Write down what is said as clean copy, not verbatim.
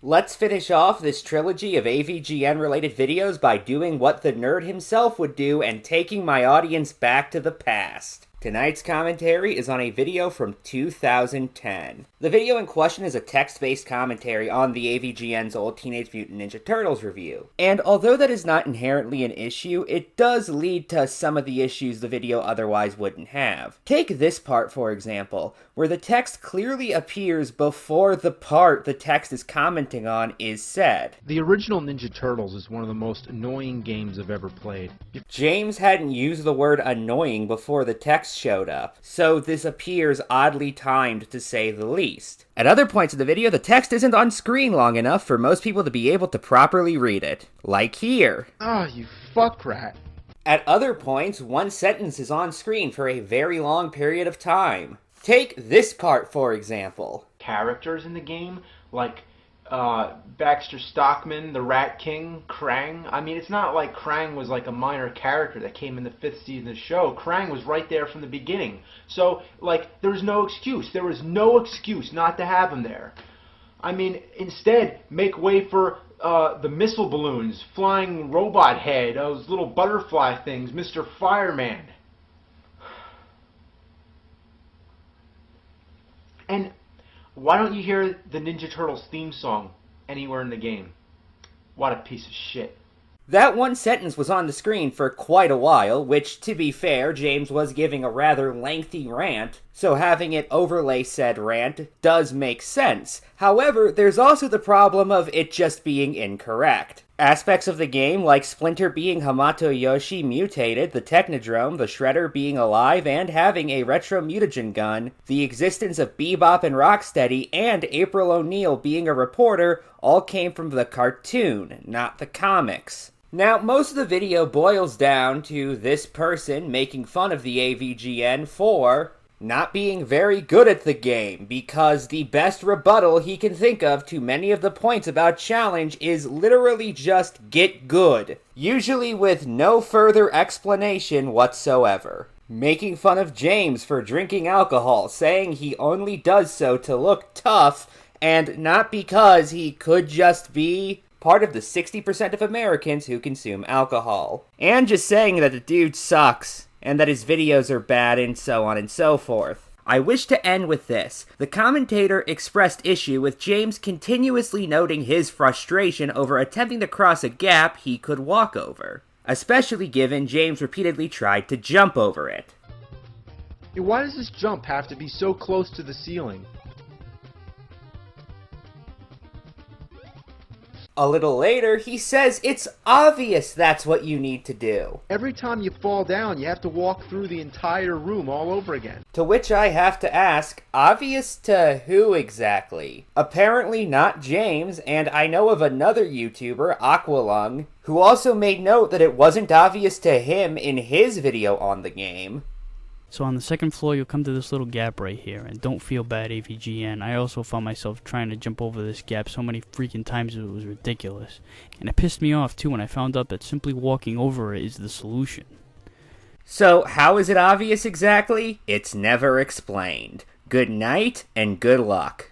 Let's finish off this trilogy of AVGN-related videos by doing what the nerd himself would do and taking my audience back to the past. Tonight's commentary is on a video from 2010. The video in question is a text-based commentary on the AVGN's old Teenage Mutant Ninja Turtles review. And although that is not inherently an issue, it does lead to some of the issues the video otherwise wouldn't have. Take this part, for example, where the text clearly appears before the part the text is commenting on is said. The original Ninja Turtles is one of the most annoying games I've ever played. James hadn't used the word annoying before the text showed up, so this appears oddly timed to say the least. At other points of the video, the text isn't on screen long enough for most people to be able to properly read it. Like here. Oh, you fuck rat. At other points, one sentence is on screen for a very long period of time. Take this part, for example. Characters in the game, like Baxter Stockman, the Rat King, Krang. I mean, it's not like Krang was like a minor character that came in the 5th season of the show. Krang was right there from the beginning. So, like, there was no excuse. There was no excuse not to have him there. I mean, instead, make way for the missile balloons, flying robot head, those little butterfly things, Mr. Fireman. And why don't you hear the Ninja Turtles theme song anywhere in the game? What a piece of shit. That one sentence was on the screen for quite a while, which, to be fair, James was giving a rather lengthy rant, so having it overlay said rant does make sense. However, there's also the problem of it just being incorrect. Aspects of the game, like Splinter being Hamato Yoshi mutated, the Technodrome, the Shredder being alive and having a retro mutagen gun, the existence of Bebop and Rocksteady, and April O'Neil being a reporter, all came from the cartoon, not the comics. Now, most of the video boils down to this person making fun of the AVGN for not being very good at the game, because the best rebuttal he can think of to many of the points about Challenge is literally just get good, usually with no further explanation whatsoever. Making fun of James for drinking alcohol, saying he only does so to look tough, and not because he could just be part of the 60% of Americans who consume alcohol. And just saying that the dude sucks, and that his videos are bad, and so on and so forth. I wish to end with this. The commentator expressed issue with James continuously noting his frustration over attempting to cross a gap he could walk over, especially given James repeatedly tried to jump over it. Why does this jump have to be so close to the ceiling? A little later, he says it's obvious that's what you need to do. Every time you fall down, you have to walk through the entire room all over again. To which I have to ask, obvious to who exactly? Apparently not James, and I know of another YouTuber, Aqualung, who also made note that it wasn't obvious to him in his video on the game. So on the second floor, you'll come to this little gap right here, and don't feel bad, AVGN. I also found myself trying to jump over this gap so many freaking times it was ridiculous. And it pissed me off, too, when I found out that simply walking over it is the solution. So, how is it obvious exactly? It's never explained. Good night, and good luck.